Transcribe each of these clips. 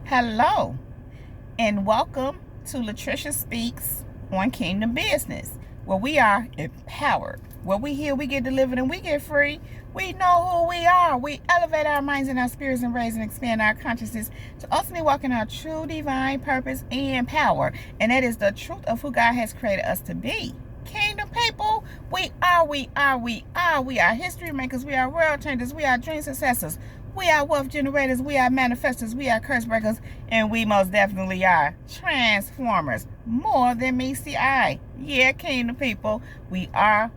Hello, and welcome to Latricia Speaks on Kingdom Business, where we are empowered. Where we heal, we get delivered, and we get free. We know who we are. We elevate our minds and our spirits and raise and expand our consciousness to ultimately walk in our true divine purpose and power. And that is the truth of who God has created us to be. Kingdom people, we are history makers, we are world changers, we are dream successors, we are wealth generators, we are manifestors, we are curse breakers, and we most definitely are transformers. More than meets the eye. Yeah, kingdom people, we are.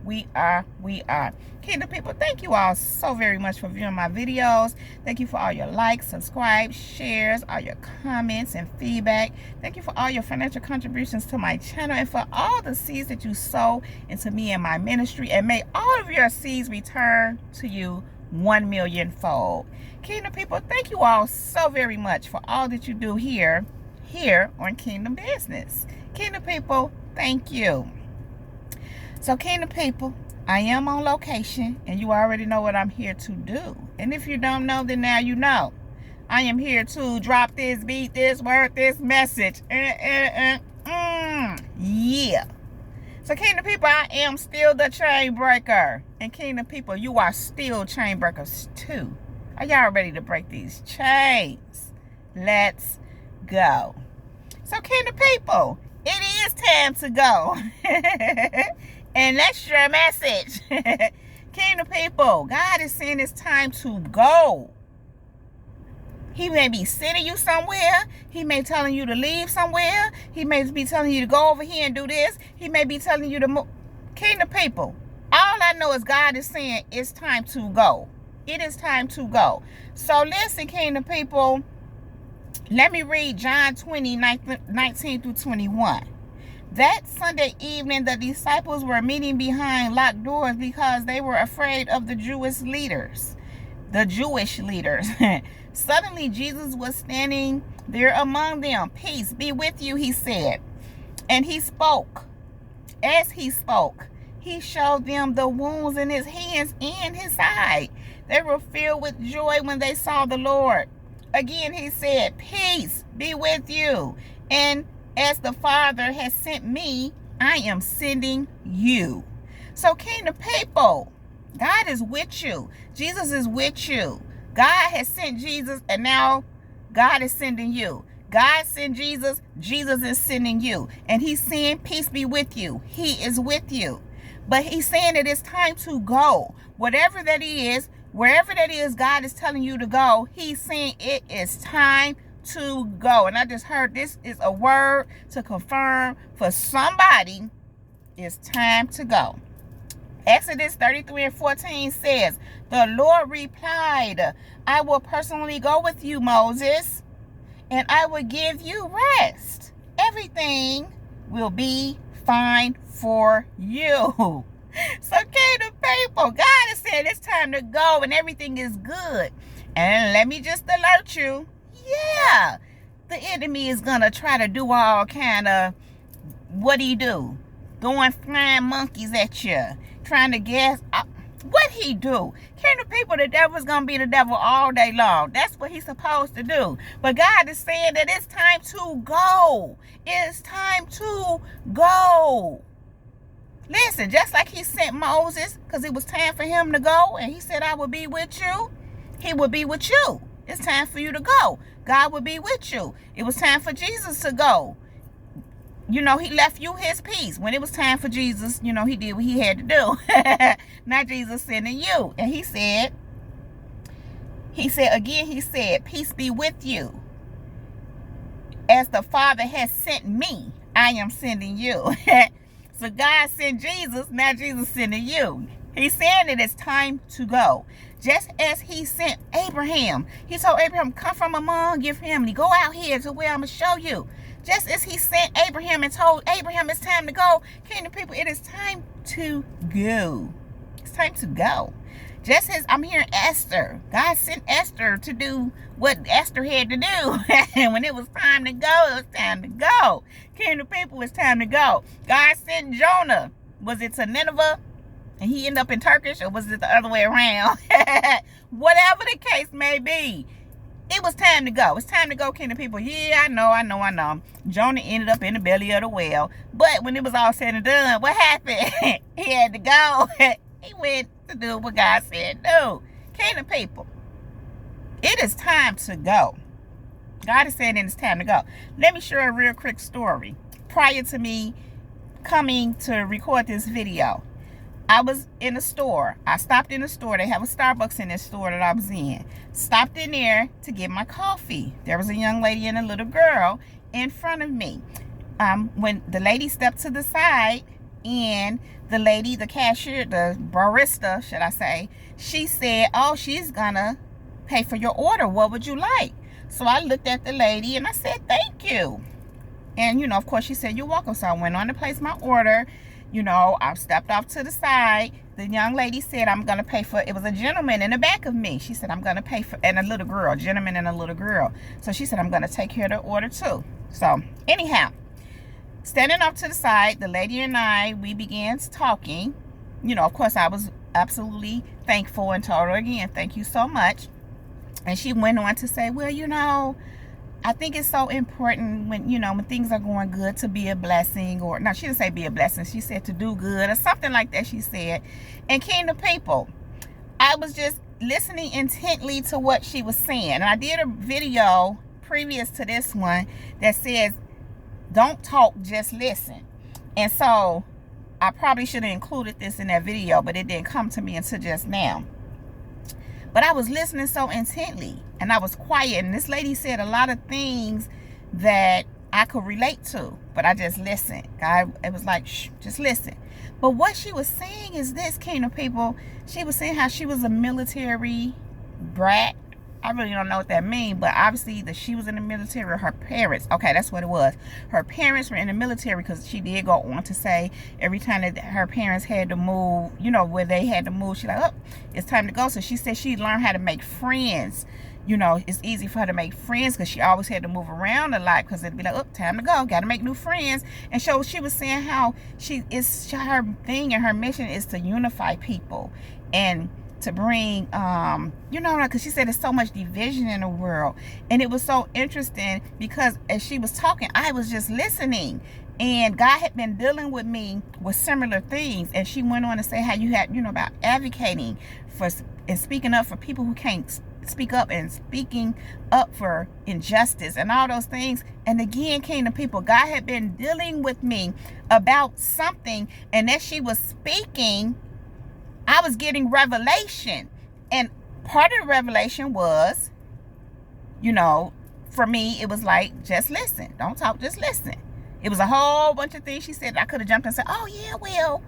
Kingdom people, thank you all so very much for viewing my videos. Thank you for all your likes, subscribes, shares, all your comments and feedback. Thank you for all your financial contributions to my channel and for all the seeds that you sow into me and my ministry. And may all of your seeds return to you 1 million fold. Kingdom people, thank you all so very much for all that you do here on Kingdom Business. Kingdom people, thank you. So kingdom people, I am on location, and you already know what I'm here to do. And if you don't know, then now you know. I am here to drop this beat, this word, this message. Yeah. So kingdom people, I am still the chain breaker. And kingdom people, you are still chain breakers too. Are y'all ready to break these chains? Let's go. So kingdom people, it is time to go. And that's your message. Kingdom people, God is saying it's time to go. He may be sending you somewhere. He may be telling you to leave somewhere. He may be telling you to go over here and do this. He may be telling you to move. Kingdom people, all I know is God is saying it's time to go. It is time to go. So listen, kingdom people, let me read John 20, 19 through 21. That Sunday evening, the disciples were meeting behind locked doors because they were afraid of the Jewish leaders. Suddenly, Jesus was standing there among them. Peace be with you, he said. And he spoke. As he spoke, he showed them the wounds in his hands and his side. They were filled with joy when they saw the Lord. Again, he said, peace be with you. And as the Father has sent me, I am sending you. So kingdom people, God is with you. Jesus is with you. God has sent Jesus, and now God is sending you. God sent Jesus. Jesus is sending you. And he's saying, peace be with you. He is with you. But he's saying that it's time to go. Whatever that is, wherever that is, God is telling you to go. He's saying it is time to go. And I just heard this is a word to confirm for somebody. It's time to go. Exodus 33 and 14 says, the Lord replied, I will personally go with you, Moses, and I will give you rest. Everything will be fine for you. So kingdom people, God has said it's time to go and everything is good. And let me just alert you, yeah, the enemy is going to try to do all kind of, what he do? Going flying monkeys at you, trying to guess. What he do? Kingdom people, the devil's going to be the devil all day long. That's what he's supposed to do. But God is saying that it's time to go. It's time to go. Listen, just like he sent Moses, because it was time for him to go, and he said, I will be with you. He will be with you. It's time for you to go. God will be with you. It was time for Jesus to go. You know, he left you his peace. When it was time for Jesus, you know, he did what he had to do. Not Jesus sending you. And he said, peace be with you. As the Father has sent me, I am sending you. So God sent Jesus, now Jesus sending you. He's saying that it's time to go. Just as he sent Abraham. He told Abraham, come from among your family. Go out here to where I'm going to show you. Just as he sent Abraham and told Abraham it's time to go. Kingdom people, it is time to go. It's time to go. Just as I'm hearing Esther. God sent Esther to do what Esther had to do. And when it was time to go, it was time to go. Kingdom people, it's time to go. God sent Jonah. Was it to Nineveh? And he ended up in Turkish, or was it the other way around? Whatever the case may be, It was time to go. It's time to go, kingdom people. Yeah, I know. Jonah ended up in the belly of the whale. But when it was all said and done, what happened? He had to go. He went to do what God said do. Kingdom people, it is time to go. God is saying it's time to go. Let me share a real quick story. Prior to me coming to record this video, I was in a store. I stopped in a store. They have a Starbucks in this store that I was in. Stopped in there to get my coffee. There was a young lady and a little girl in front of me. When the lady stepped to the side, and the lady, the cashier, the barista, should I say, she said, oh, she's gonna pay for your order. What would you like? So I looked at the lady and I said, thank you. And, you know, of course, she said, you're welcome. So I went on to place my order. You know, I stepped off to the side. The young lady said, I'm going to pay for, it was a gentleman in the back of me. She said, I'm going to pay for, and a little girl, gentleman and a little girl. So she said, I'm going to take care of the order too. So anyhow, standing off to the side, the lady and I, we began talking. You know, of course, I was absolutely thankful and told her again, thank you so much. And she went on to say, well, you know, I think it's so important when, you know, when things are going good to be a blessing, or no, she didn't say be a blessing. She said to do good or something like that, she said. And kingdom people, I was just listening intently to what she was saying. And I did a video previous to this one that says, don't talk, just listen. And so I probably should have included this in that video, but it didn't come to me until just now. But I was listening so intently, and I was quiet, and this lady said a lot of things that I could relate to, but I just listened. God, it was like, shh, just listen. But what she was saying is this, kingdom people. She was saying how she was a military brat. I really don't know what that means, but obviously that she was in the military, or her parents. Okay, that's what it was. Her parents were in the military, because she did go on to say every time that her parents had to move, you know, where they had to move, she's like, oh, it's time to go. So she said she learned how to make friends. You know, it's easy for her to make friends because she always had to move around a lot, because it'd be like, oh, time to go, got to make new friends. And so she was saying how her thing and her mission is to unify people and to bring, you know, because she said there's so much division in the world. And it was so interesting because as she was talking, I was just listening. And God had been dealing with me with similar things. And she went on to say how you had, you know, about advocating for and speaking up for people who can't speak up, and speaking up for injustice and all those things. And again, kingdom people, God had been dealing with me about something. And as she was speaking, I was getting revelation. And part of the revelation was, you know, for me, it was like, just listen. Don't talk, just listen. It was a whole bunch of things she said. I could have jumped and said, oh, yeah, well.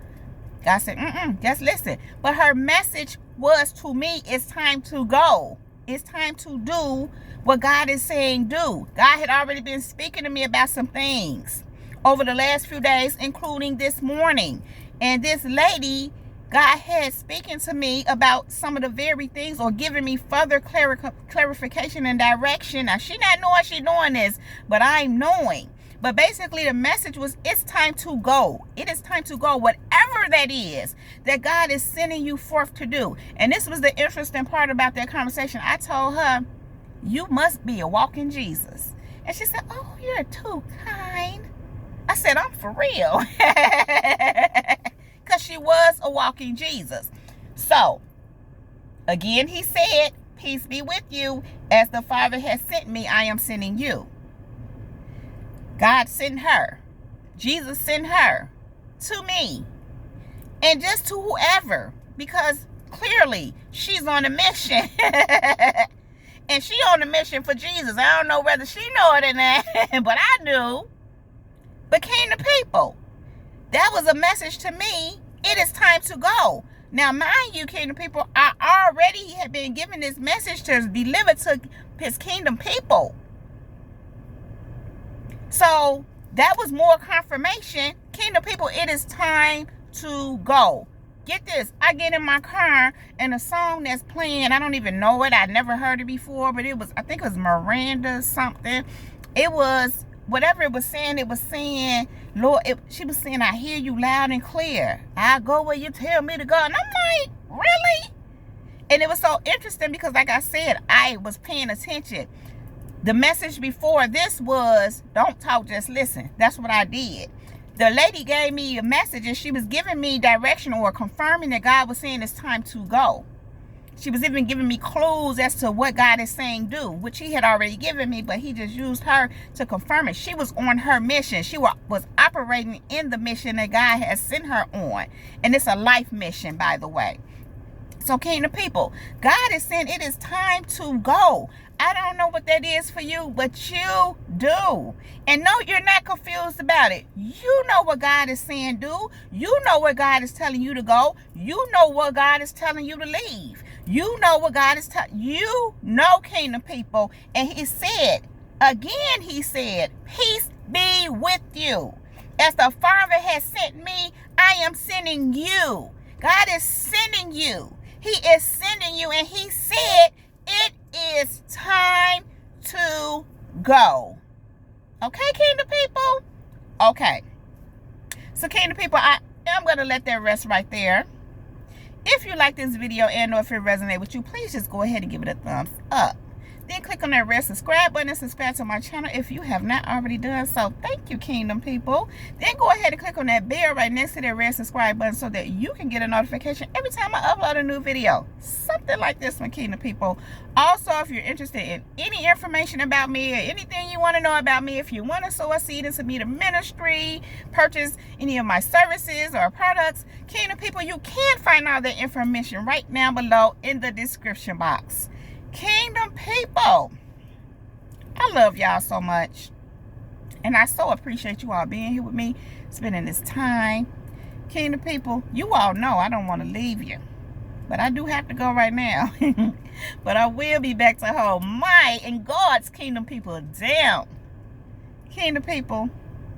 God said, just listen. But her message was to me, it's time to go. It's time to do what God is saying do. God had already been speaking to me about some things over the last few days, including this morning. And this lady, God had speaking to me about some of the very things, or giving me further clarification and direction. Now, she not knowing she doing this, but I'm knowing. But basically, the message was, it's time to go. It is time to go, whatever that is that God is sending you forth to do. And this was the interesting part about that conversation. I told her, you must be a walking Jesus. And she said, oh, you're too kind. I said, I'm for real. Because she was a walking Jesus. So, again, he said, peace be with you. As the Father has sent me, I am sending you. God sent her. Jesus sent her to me. And just to whoever. Because clearly, she's on a mission. And she on a mission for Jesus. I don't know whether she know it or not. But I do. But kingdom people, that was a message to me. It is time to go. Now, mind you, kingdom people, I already had been given this message to deliver to his kingdom people. So that was more confirmation. Kingdom people, it is time to go. Get this. I get in my car and a song that's playing, I don't even know it. I never heard it before, but it was, I think it was Miranda something. It was, whatever it was saying, Lord, she was saying, I hear you loud and clear. I go where you tell me to go. And I'm like, really? And it was so interesting because, like I said, I was paying attention. The message before this was, don't talk, just listen. That's what I did. The lady gave me a message, and she was giving me direction or confirming that God was saying it's time to go. She was even giving me clues as to what God is saying do, which he had already given me, but he just used her to confirm it. She was on her mission. She was operating in the mission that God has sent her on. And it's a life mission, by the way. So, kingdom people, God is saying it is time to go. I don't know what that is for you, but you do. And no, you're not confused about it. You know what God is saying do. You know where God is telling you to go. You know what God is telling you to leave. You know what God is telling you. Know, kingdom people. And he said, again, he said, peace be with you. As the Father has sent me, I am sending you. God is sending you. He is sending you. And he said, it is time to go. Okay, kingdom people? Okay. So, kingdom people, I am going to let that rest right there. If you like this video and or if it resonates with you, please just go ahead and give it a thumbs up. Then click on that red subscribe button and subscribe to my channel if you have not already done so. Thank you, kingdom people. Then go ahead and click on that bell right next to that red subscribe button so that you can get a notification every time I upload a new video. Something like this one, kingdom people. Also, if you're interested in any information about me or anything you want to know about me, if you want to sow a seed into me to ministry, purchase any of my services or products, kingdom people, you can find all that information right now below in the description box. Kingdom people, I love y'all so much, and I so appreciate you all being here with me, spending this time. Kingdom people, you all know I don't want to leave you, but I do have to go right now. But I will be back to hold my and God's kingdom people down. Kingdom people,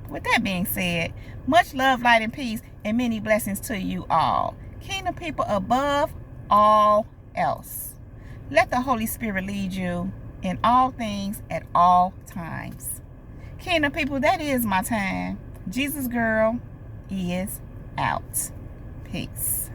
with that being said, much love, light, and peace, and many blessings to you all. Kingdom people, above all else, let the Holy Spirit lead you in all things at all times. Kingdom people, that is my time. Jesus girl is out. Peace.